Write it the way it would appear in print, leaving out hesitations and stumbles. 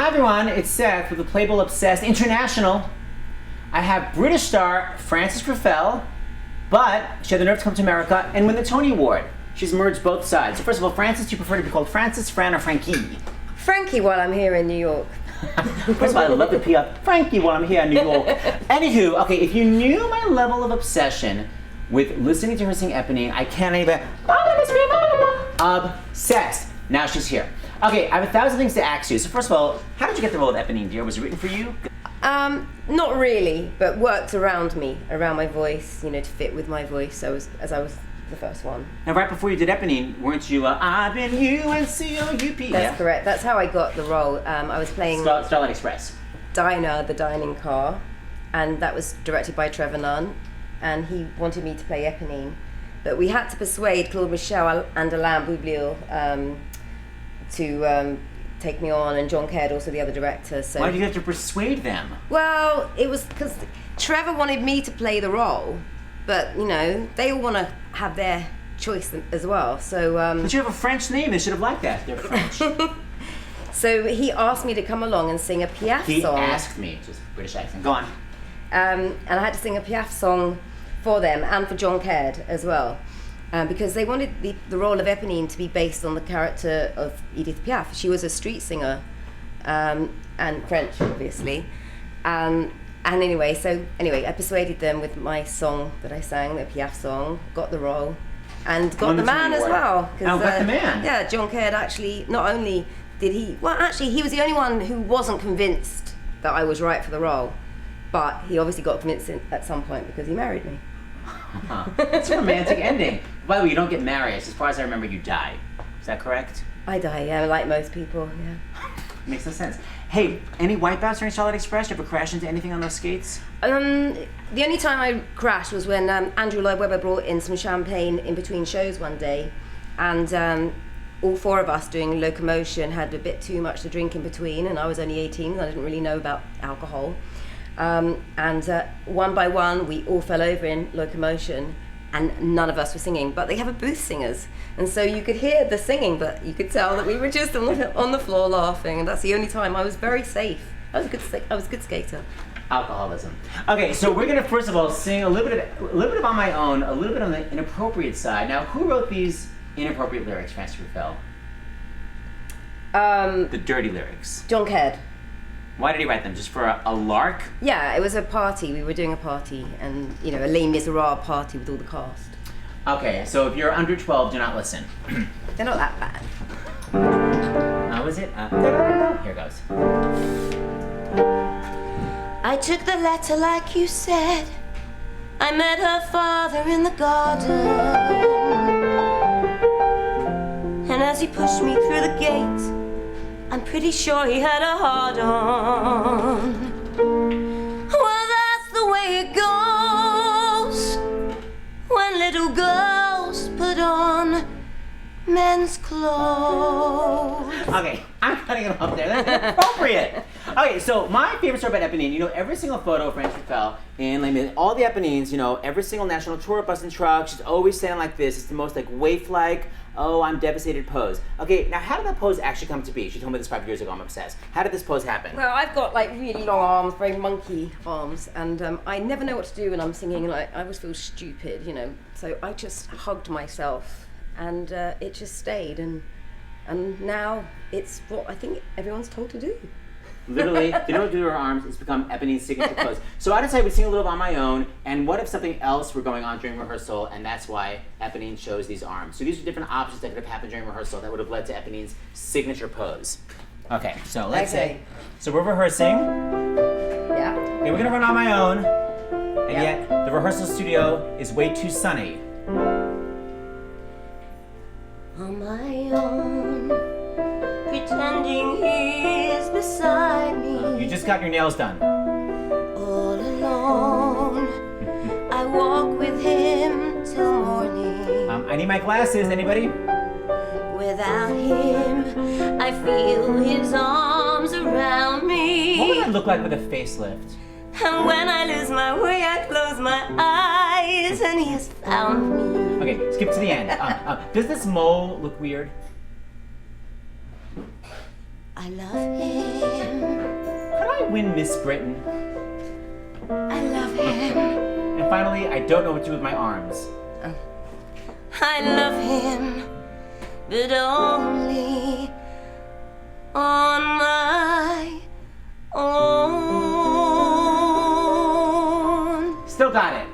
Hi everyone, it's Seth with the Playboy Obsessed International. I have British star Frances Ruffelle, but she had the nerve to come to America and win the Tony Award. She's merged both sides. So first of all, Frances, do you prefer to be called Frances, Fran, or Frankie? Frankie while I'm here in New York. First of all, I love the PR. Frankie while I'm here in New York. Anywho, okay, if you knew my level of obsession with listening to her sing Eponine, I can't even. Obsessed. Now she's here. Okay, I have 1,000 things to ask you. So first of all, how did you get the role of Eponine, dear? Was it written for you? Not really, but worked around me, around my voice, you know, to fit with my voice. As I was the first one. Now, right before you did Eponine, weren't you I've been UNCOUP? That's correct. That's how I got the role. I was playing Starlight Express. Dinah, the dining car, and that was directed by Trevor Nunn, and he wanted me to play Eponine. But we had to persuade Claude Michel and Alain Boublil to take me on, and John Caird, also the other director. So why did you have to persuade them? Well, it was because Trevor wanted me to play the role, but you know they all want to have their choice as well. So but you have a French name. They should have liked that. They're French. So he asked me to come along and sing a Piaf song. He asked me, just British accent. Go on. And I had to sing a Piaf song for them and for John Caird as well. Because they wanted the role of Eponine to be based on the character of Edith Piaf. She was a street singer, and French, obviously. And anyway, I persuaded them with my song that I sang, the Piaf song, got the role, and got the man as well. Oh, got the man. Yeah, John Caird actually, not only did he, well actually he was the only one who wasn't convinced that I was right for the role, but he obviously got convinced at some point because he married me. It's a romantic ending. By the way, you don't get married. As far as I remember, you die. Is that correct? I die, yeah, like most people, yeah. Makes no sense. Hey, any wipeouts during Starlight Express? Did you ever crash into anything on those skates? The only time I crashed was when Andrew Lloyd Webber brought in some champagne in between shows one day, and all four of us doing Locomotion had a bit too much to drink in between, and I was only 18 and I didn't really know about alcohol. And one by one we all fell over in Locomotion, and none of us were singing, but they have booth singers, and so you could hear the singing, but you could tell that we were just on the floor laughing, and that's the only time I was very safe. I was a good skater. Alcoholism. Okay, so we're gonna first of all sing a little bit of On My Own, a little bit on the inappropriate side. Now, who wrote these inappropriate lyrics, Frances Ruffelle? The dirty lyrics. John Caird. Why did he write them? Just for a lark? Yeah, it was a party. We were doing a party, and you know, a Les Miserables party with all the cast. Okay, so if you're under 12, do not listen. They're not that bad. How is it? Here goes. I took the letter like you said. I met her father in the garden, and as he pushed me through the gate, I'm pretty sure he had a hard-on. Well, that's the way it goes when little girls put on men's clothes. Okay, I'm cutting it off there. That's inappropriate. Okay, so my favorite story about Eponine, you know, every single photo of Frances Ruffelle in like, all the Eponines, you know, every single national tour bus and truck, she's always standing like this. It's the most like waif-like, oh, I'm devastated pose. Okay, now how did that pose actually come to be? She told me this 5 years ago, I'm obsessed. How did this pose happen? Well, I've got like really long arms, very monkey arms, and I never know what to do when I'm singing. Like, I always feel stupid, you know, so I just hugged myself, and it just stayed, and now it's what I think everyone's told to do. Literally, they don't do her arms, it's become Eponine's signature pose. So I decided we'd sing a little On My Own, and what if something else were going on during rehearsal, and that's why Eponine chose these arms. So these are different options that could have happened during rehearsal that would have led to Eponine's signature pose. Okay, so let's say, so we're rehearsing. Yeah. Okay, we're gonna run On My Own, and yet the rehearsal studio is way too sunny. On my own, pretending he's beside me. You just got your nails done. All alone, I walk with him till morning. I need my glasses, anybody? Without him, I feel his arms around me. What would I look like with a facelift? And when I lose my way, I close my eyes, and he has found me. Okay, skip to the end. Does this mole look weird? I love him. Could I win Miss Britain? I love him. And finally, I don't know what to do with my arms. I love him, but only on my own. Still got it.